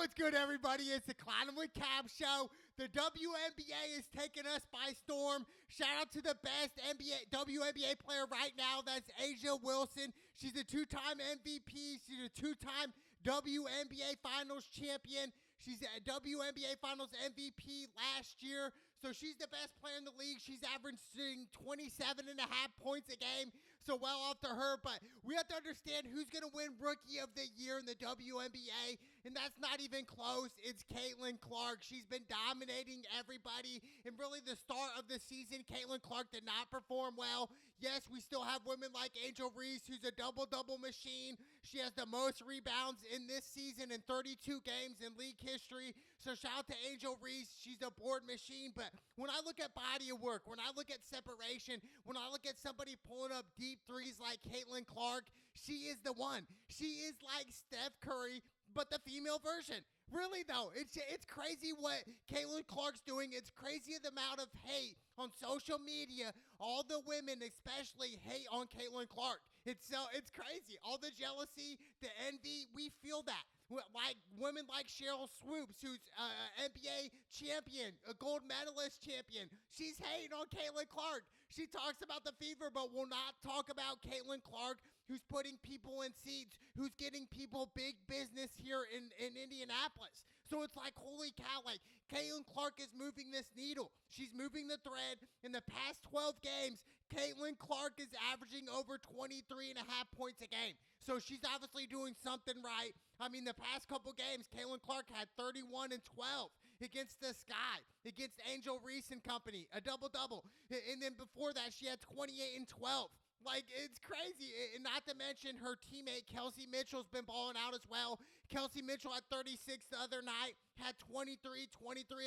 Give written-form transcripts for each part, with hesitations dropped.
What's good, everybody? It's the Clown with Cab show. The WNBA is taking us by storm. Shout out to the best WNBA player right now. That's A'ja Wilson. She's a two-time MVP. She's a two-time WNBA Finals champion. She's a WNBA Finals MVP last year, so she's the best player in the league. She's averaging 27.5 points a game, so well off to her. But we have to understand who's going to win Rookie of the Year in the WNBA, and that's not even close. It's Caitlin Clark. She's been dominating everybody, and really the start of the season, Caitlin Clark did not perform well. Yes, we still have women like Angel Reese, who's a double-double machine. She has the most rebounds in this season in 32 games in league history. So shout out to Angel Reese. She's a board machine. But when I look at body of work, when I look at separation, when I look at somebody pulling up deep threes like Caitlin Clark, she is the one. She is like Steph Curry, but the female version. Really, though, it's crazy what Caitlin Clark's doing. It's crazy the amount of hate on social media. All the women especially hate on Caitlin Clark. It's crazy. All the jealousy, the envy, we feel that. Like women like Cheryl Swoops, who's an NBA champion, a gold medalist champion. She's hating on Caitlin Clark. She talks about the fever, but will not talk about Caitlin Clark, who's putting people in seats, who's getting people big business here in Indianapolis. So it's like, holy cow, like Caitlin Clark is moving this needle. She's moving the thread. In the past 12 games, Caitlin Clark is averaging over 23.5 points a game. So she's obviously doing something right. I mean, the past couple games, Caitlin Clark had 31 and 12 against the Sky, against Angel Reese and company, a double-double. And then before that, she had 28 and 12. Like, it's crazy. And not to mention her teammate, Kelsey Mitchell's been balling out as well. Kelsey Mitchell had 36 the other night, had 23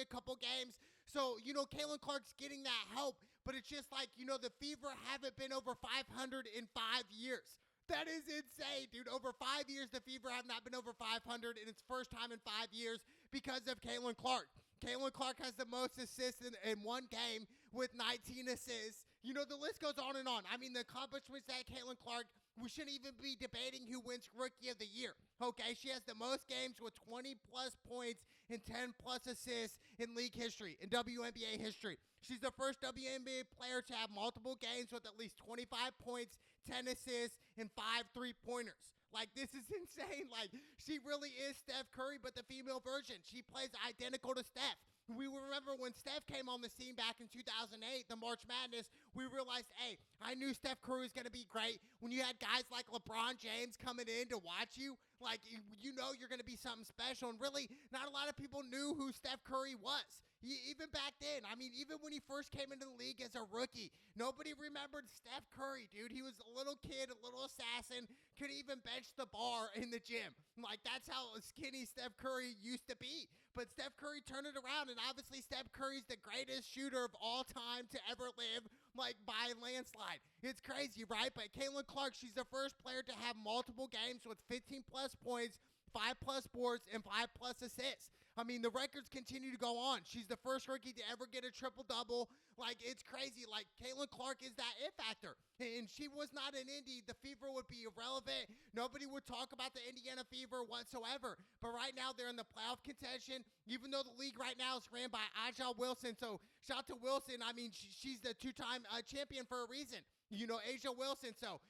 a couple games. So, Caitlin Clark's getting that help. But it's just like, the Fever haven't been over 500 in 5 years. That is insane, dude. Over 5 years, the Fever have not been over 500, and it's first time in 5 years because of Caitlin Clark. Caitlin Clark has the most assists in one game with 19 assists. The list goes on and on. I mean, the accomplishments that Caitlin Clark, we shouldn't even be debating who wins Rookie of the Year. Okay, she has the most games with 20-plus points and 10-plus assists in league history, in WNBA history. She's the first WNBA player to have multiple games with at least 25 points, 10 assists, and 5 3-pointers. Like, this is insane. Like, she really is Steph Curry, but the female version. She plays identical to Steph. We remember when Steph came on the scene back in 2008, the March Madness, we realized, hey, I knew Steph Curry was going to be great. When you had guys like LeBron James coming in to watch you, like, you're going to be something special. And really, not a lot of people knew who Steph Curry was. Even back then, I mean, even when he first came into the league as a rookie, nobody remembered Steph Curry, dude. He was a little kid, a little assassin, could even bench the bar in the gym. Like, that's how skinny Steph Curry used to be. But Steph Curry turned it around, and obviously Steph Curry's the greatest shooter of all time to ever live, like, by a landslide. It's crazy, right? But Caitlin Clark, she's the first player to have multiple games with 15-plus points, 5-plus boards, and 5-plus assists. I mean, the records continue to go on. She's the first rookie to ever get a triple-double. Like, it's crazy. Like, Caitlin Clark is that it factor. And she was not an Indy, the Fever would be irrelevant. Nobody would talk about the Indiana Fever whatsoever. But right now, they're in the playoff contention, even though the league right now is ran by A'ja Wilson. So, shout out to Wilson. I mean, she's the two-time champion for a reason. A'ja Wilson. So,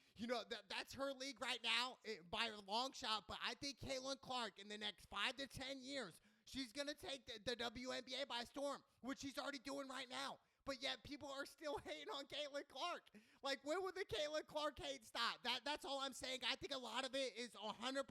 that's her league right now by a long shot. But I think Caitlin Clark in the next 5 to 10 years, she's going to take the WNBA by storm, which she's already doing right now. But yet people are still hating on Caitlin Clark. Like, when would the Caitlin Clark hate stop? That's all I'm saying. I think a lot of it is 100%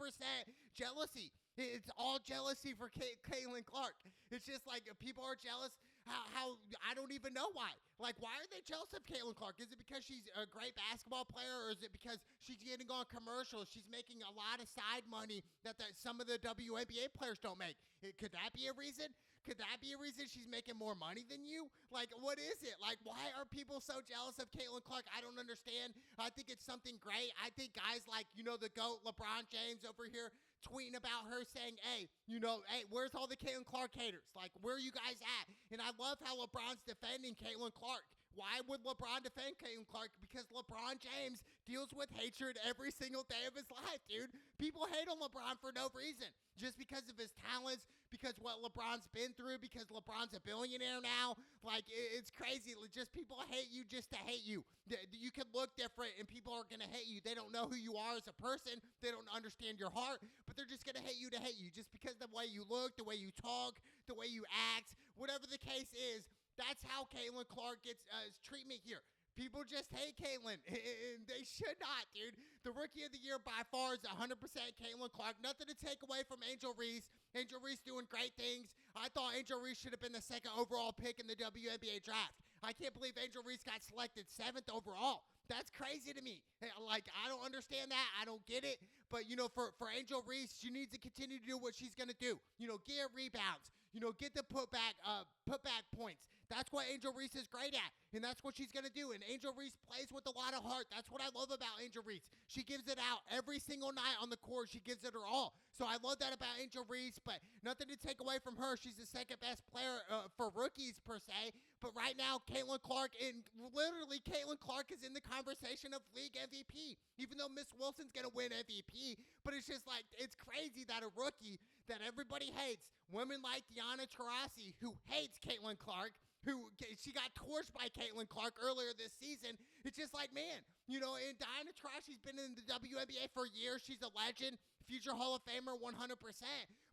jealousy. It's all jealousy for Caitlin Clark. It's just like people are jealous. How I don't even know why. Like, why are they jealous of Caitlin Clark? Is it because she's a great basketball player, or is it because she's getting on commercials? She's making a lot of side money that some of the WNBA players don't make. Could that be a reason? Could that be a reason she's making more money than you? Like, what is it? Like, why are people so jealous of Caitlin Clark? I don't understand. I think it's something great. I think guys like, the GOAT, LeBron James over here, tweeting about her saying, hey, hey, where's all the Caitlin Clark haters? Like, where are you guys at? And I love how LeBron's defending Caitlin Clark. why would LeBron defend Caitlin Clark? Because LeBron James deals with hatred every single day of his life, dude. People hate on LeBron for no reason. Just because of his talents, because what LeBron's been through, because LeBron's a billionaire now. Like, it's crazy. Just people hate you just to hate you. You can look different and people are going to hate you. They don't know who you are as a person. They don't understand your heart, but they're just going to hate you just because of the way you look, the way you talk, the way you act, whatever the case is. That's how Caitlin Clark gets treatment here. People just hate Caitlin, and they should not, dude. The Rookie of the Year by far is 100% Caitlin Clark. Nothing to take away from Angel Reese. Angel Reese doing great things. I thought Angel Reese should have been the second overall pick in the WNBA draft. I can't believe Angel Reese got selected 7th overall. That's crazy to me. Like, I don't understand that. I don't get it. But, for Angel Reese, she needs to continue to do what she's going to do. Get rebounds. Get the putback points. That's what Angel Reese is great at, and that's what she's going to do. And Angel Reese plays with a lot of heart. That's what I love about Angel Reese. She gives it out every single night on the court. She gives it her all. So I love that about Angel Reese, but nothing to take away from her. She's the second best player for rookies, per se. But right now, Caitlin Clark is in the conversation of league MVP, even though Miss Wilson's going to win MVP. But it's just like, it's crazy that a rookie that everybody hates, women like Diana Taurasi, who hates Caitlin Clark, she got torched by Caitlin Clark earlier this season. It's just like, man, and Diana Taurasi's been in the WNBA for years. She's a legend, future Hall of Famer 100%.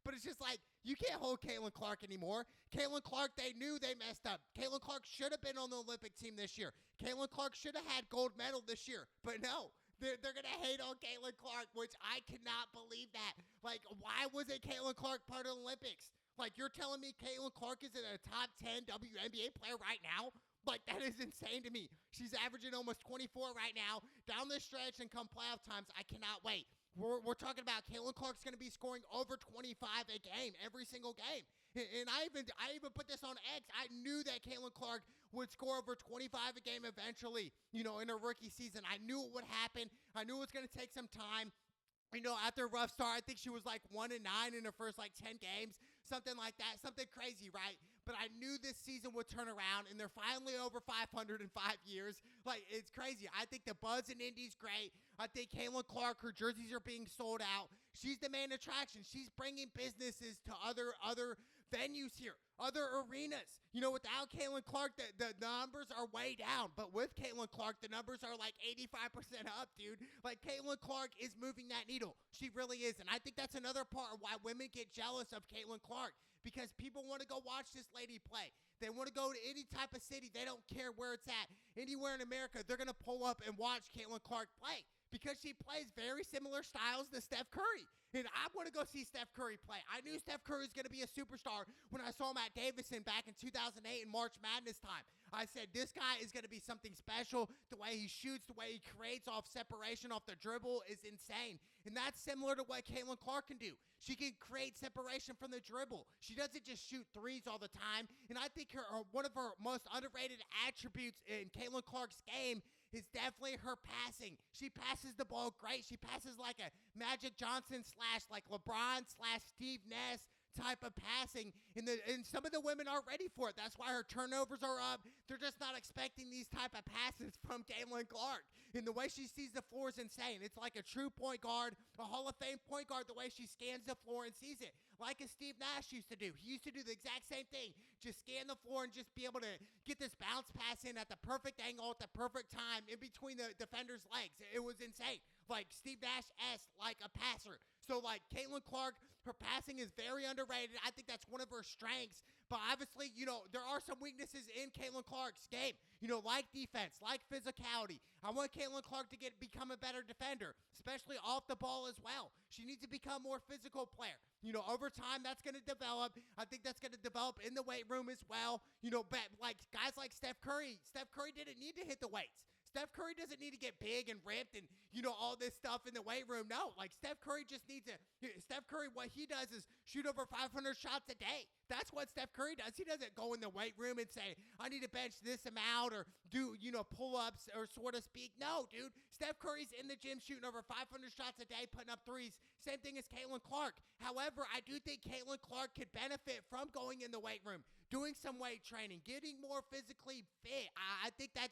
But it's just like, you can't hold Caitlin Clark anymore. Caitlin Clark, they knew they messed up. Caitlin Clark should have been on the Olympic team this year. Caitlin Clark should have had gold medal this year. But no, they're going to hate on Caitlin Clark, which I cannot believe that. Like, why wasn't Caitlin Clark part of the Olympics? Like, you're telling me Caitlin Clark is a top 10 WNBA player right now? Like, that is insane to me. She's averaging almost 24 right now. Down this stretch and come playoff times, I cannot wait. We're talking about Caitlin Clark's going to be scoring over 25 a game, every single game. And I even put this on X. I knew that Caitlin Clark would score over 25 a game eventually, in her rookie season. I knew it would happen. I knew it was going to take some time. After a rough start, I think she was like 1-9 in her first 10 games, something like that, something crazy, right? But I knew this season would turn around, and they're finally over 500 in 5 years. Like, it's crazy. I think the buzz in Indy's great. I think Caitlin Clark, her jerseys are being sold out. She's the main attraction. She's bringing businesses to other venues here, other arenas. Without Caitlin Clark, the numbers are way down. But with Caitlin Clark, the numbers are like 85% up, dude. Like, Caitlin Clark is moving that needle. She really is. And I think that's another part of why women get jealous of Caitlin Clark, because people want to go watch this lady play. They want to go to any type of city. They don't care where it's at. Anywhere in America, they're going to pull up and watch Caitlin Clark play, because she plays very similar styles to Steph Curry. And I want to go see Steph Curry play. I knew Steph Curry was going to be a superstar when I saw him at Davidson back in 2008 in March Madness time. I said, this guy is going to be something special. The way he shoots, the way he creates off separation, off the dribble is insane. And that's similar to what Caitlin Clark can do. She can create separation from the dribble. She doesn't just shoot threes all the time. And I think one of her most underrated attributes in Caitlin Clark's game is definitely her passing. She passes the ball great. She passes like a Magic Johnson / like LeBron / Steve Nash type of passing, and some of the women are ready for it. That's why her turnovers are up. They're just not expecting these type of passes from Caitlin Clark. And the way she sees the floor is insane. It's like a true point guard, a Hall of Fame point guard, the way she scans the floor and sees it, like as Steve Nash used to do. He used to do the exact same thing, just scan the floor and just be able to get this bounce pass in at the perfect angle, at the perfect time, in between the defender's legs. It was insane. Like Steve Nash-esque, like a passer. So, like, Caitlin Clark, her passing is very underrated. I think that's one of her strengths. But obviously, there are some weaknesses in Caitlin Clark's game, like defense, like physicality. I want Caitlin Clark to become a better defender, especially off the ball as well. She needs to become more physical player. Over time, that's going to develop. I think that's going to develop in the weight room as well. But like guys like Steph Curry didn't need to hit the weights. Steph Curry doesn't need to get big and ripped and, you know, all this stuff in the weight room. No, like Steph Curry just needs to, Steph Curry, what he does is shoot over 500 shots a day. That's what Steph Curry does. He doesn't go in the weight room and say, I need to bench this amount or do, you know, pull-ups or so to speak. No, dude. Steph Curry's in the gym shooting over 500 shots a day, putting up threes. Same thing as Caitlin Clark. However, I do think Caitlin Clark could benefit from going in the weight room, doing some weight training, getting more physically fit. I think that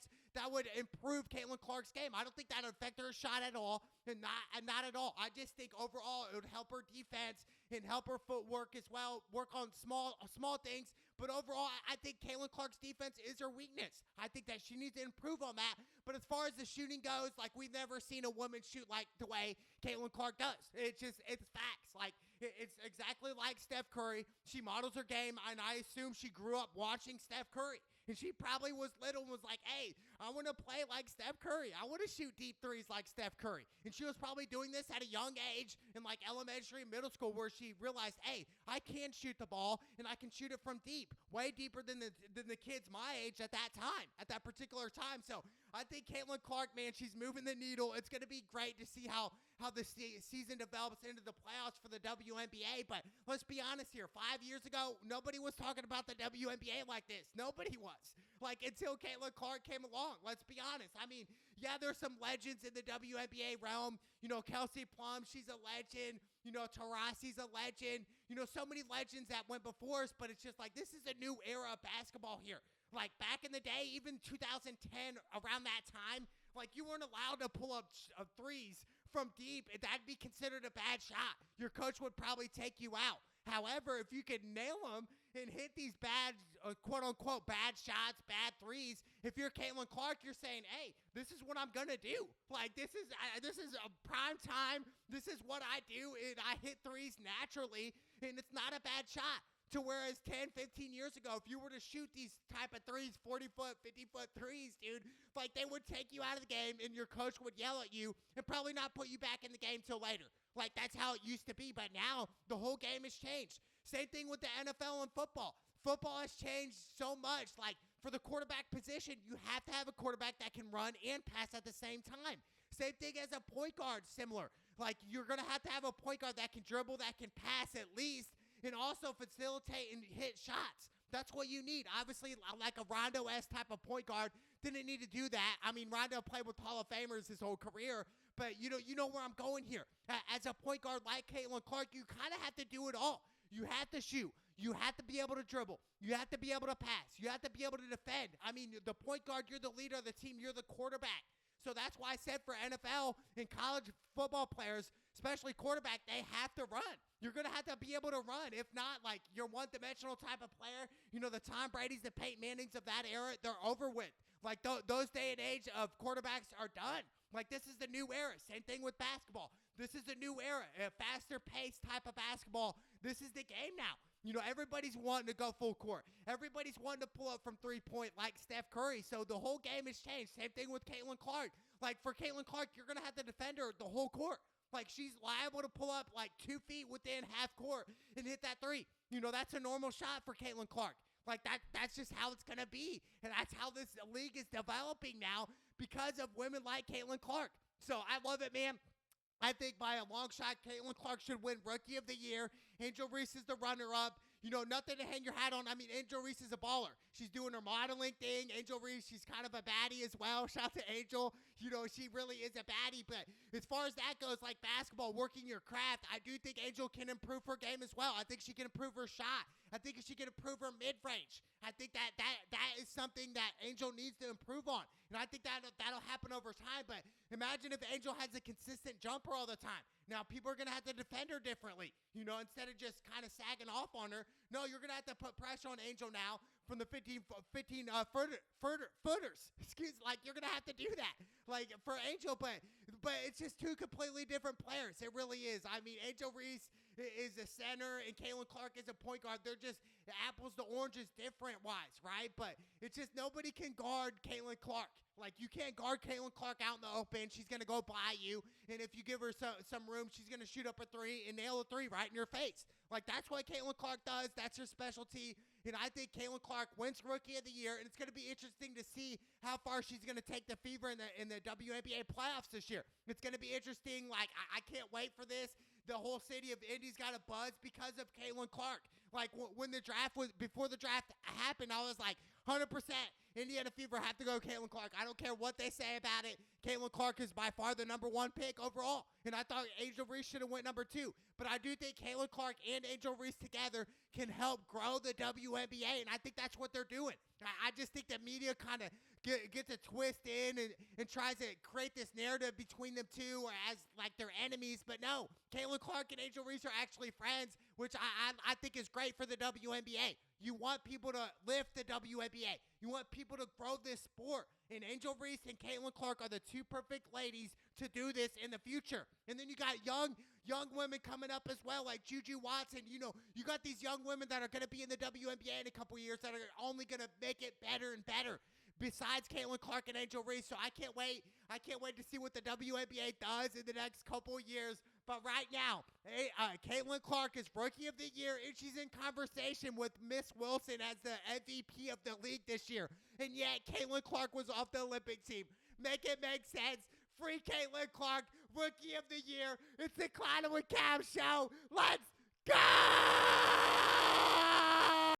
would improve Caitlin Clark's game. I don't think that would affect her shot at all, and not at all. I just think overall it would help her defense and help her footwork as well, work on small things. But overall, I think Caitlin Clark's defense is her weakness. I think that she needs to improve on that. But as far as the shooting goes, like, we've never seen a woman shoot like the way Caitlin Clark does. It's facts. Like, it's exactly like Steph Curry. She models her game, and I assume she grew up watching Steph Curry. And she probably was little and was like, hey, I want to play like Steph Curry. I want to shoot deep threes like Steph Curry. And she was probably doing this at a young age in like elementary and middle school where she realized, hey, I can shoot the ball and I can shoot it from deep, way deeper than the kids my age at that time, at that particular time. So I think Caitlin Clark, man, she's moving the needle. It's going to be great to see how the season develops into the playoffs for the WNBA. But let's be honest here. 5 years ago, nobody was talking about the WNBA like this. Nobody was. Like, until Caitlin Clark came along. Let's be honest. I mean, yeah, there's some legends in the WNBA realm. You know, Kelsey Plum, she's a legend. You know, Taurasi's a legend. You know, so many legends that went before us. But it's just like, this is a new era of basketball here. Like, back in the day, even 2010, around that time, like, you weren't allowed to pull up threes from deep. That'd be considered a bad shot. Your coach would probably take you out. However, if you could nail them and hit these bad, quote-unquote, bad shots, bad threes, if you're Caitlin Clark, you're saying, hey, this is what I'm going to do. Like, this is a prime time. This is what I do, and I hit threes naturally, and it's not a bad shot. To whereas 10, 15 years ago, if you were to shoot these type of threes, 40-foot, 50-foot threes, dude, like, they would take you out of the game and your coach would yell at you and probably not put you back in the game till later. Like, that's how it used to be. But now the whole game has changed. Same thing with the NFL and football. Football has changed so much. Like, for the quarterback position, you have to have a quarterback that can run and pass at the same time. Same thing as a point guard, similar. Like, you're going to have a point guard that can dribble, that can pass at least, and also facilitate and hit shots. That's what you need. Obviously, like a Rondo-esque type of point guard didn't need to do that. I mean, Rondo played with Hall of Famers his whole career, but you know where I'm going here. As a point guard like Caitlin Clark, you kind of have to do it all. You have to shoot. You have to be able to dribble. You have to be able to pass. You have to be able to defend. I mean, the point guard, you're the leader of the team. You're the quarterback. So that's why I said for NFL and college football players, especially quarterback, they have to run. You're going to have to be able to run. If not, like, you're one-dimensional type of player. You know, the Tom Brady's, the Peyton Mannings of that era, they're over with. Like, those day and age of quarterbacks are done. Like, this is the new era. Same thing with basketball. This is the new era. A faster-paced type of basketball. This is the game now. You know, everybody's wanting to go full court. Everybody's wanting to pull up from three-point like Steph Curry. So the whole game has changed. Same thing with Caitlin Clark. Like, for Caitlin Clark, you're going to have to defend her the whole court. Like, she's liable to pull up like 2 feet within half court and hit that three. You know, that's a normal shot for Caitlin Clark. Like, that's just how it's going to be. And that's how this league is developing now because of women like Caitlin Clark. So I love it, man. I think by a long shot, Caitlin Clark should win Rookie of the Year. Angel Reese is the runner-up. You know, nothing to hang your hat on. I mean, Angel Reese is a baller. She's doing her modeling thing. Angel Reese, she's kind of a baddie as well. Shout out to Angel. You know, she really is a baddie. But as far as that goes, like basketball, working your craft, I do think Angel can improve her game as well. I think she can improve her shot. I think she can improve her mid-range. I think that is something that Angel needs to improve on. And I think that'll happen over time. But imagine if Angel has a consistent jumper all the time. Now, people are going to have to defend her differently. You know, instead of just kind of sagging off on her. No, you're going to have to put pressure on Angel now from the 15 footers. Excuse, like, you're going to have to do that. Like, for Angel, but it's just two completely different players. It really is. I mean, Angel Reese is a center and Caitlin Clark is a point guard. They're just apples to oranges different wise, right? But it's just nobody can guard Caitlin Clark. Like, you can't guard Caitlin Clark out in the open. She's going to go by you. And if you give her some room, she's going to shoot up a three and nail a three right in your face. Like, that's what Caitlin Clark does. That's her specialty. And I think Caitlin Clark wins Rookie of the Year. And it's going to be interesting to see how far she's going to take the Fever in the WNBA playoffs this year. It's going to be interesting. Like, I can't wait for this. The whole city of Indy's got a buzz because of Caitlin Clark. Like, when the draft was, before the draft happened, I was like, 100% Indiana Fever have to go Caitlin Clark. I don't care what they say about it. Caitlin Clark is by far the number 1 pick overall. And I thought Angel Reese should have went number 2. But I do think Caitlin Clark and Angel Reese together can help grow the WNBA. And I think that's what they're doing. I just think the media kind of gets a twist in and tries to create this narrative between them two or as like they're enemies. But no, Caitlin Clark and Angel Reese are actually friends, which I think is great for the WNBA. You want people to lift the WNBA. You want people to grow this sport. And Angel Reese and Caitlin Clark are the 2 perfect ladies to do this in the future. And then you got young women coming up as well, like Juju Watson. You know, you got these young women that are going to be in the WNBA in a couple years that are only going to make it better and better. Besides Caitlin Clark and Angel Reese, so I can't wait. I can't wait to see what the WNBA does in the next couple years. But right now, Caitlin Clark is Rookie of the Year, and she's in conversation with Miss Wilson as the MVP of the league this year. And yet, Caitlin Clark was off the Olympic team. Make it make sense. Free Caitlin Clark, Rookie of the Year. It's the Clown with Cam show. Let's go!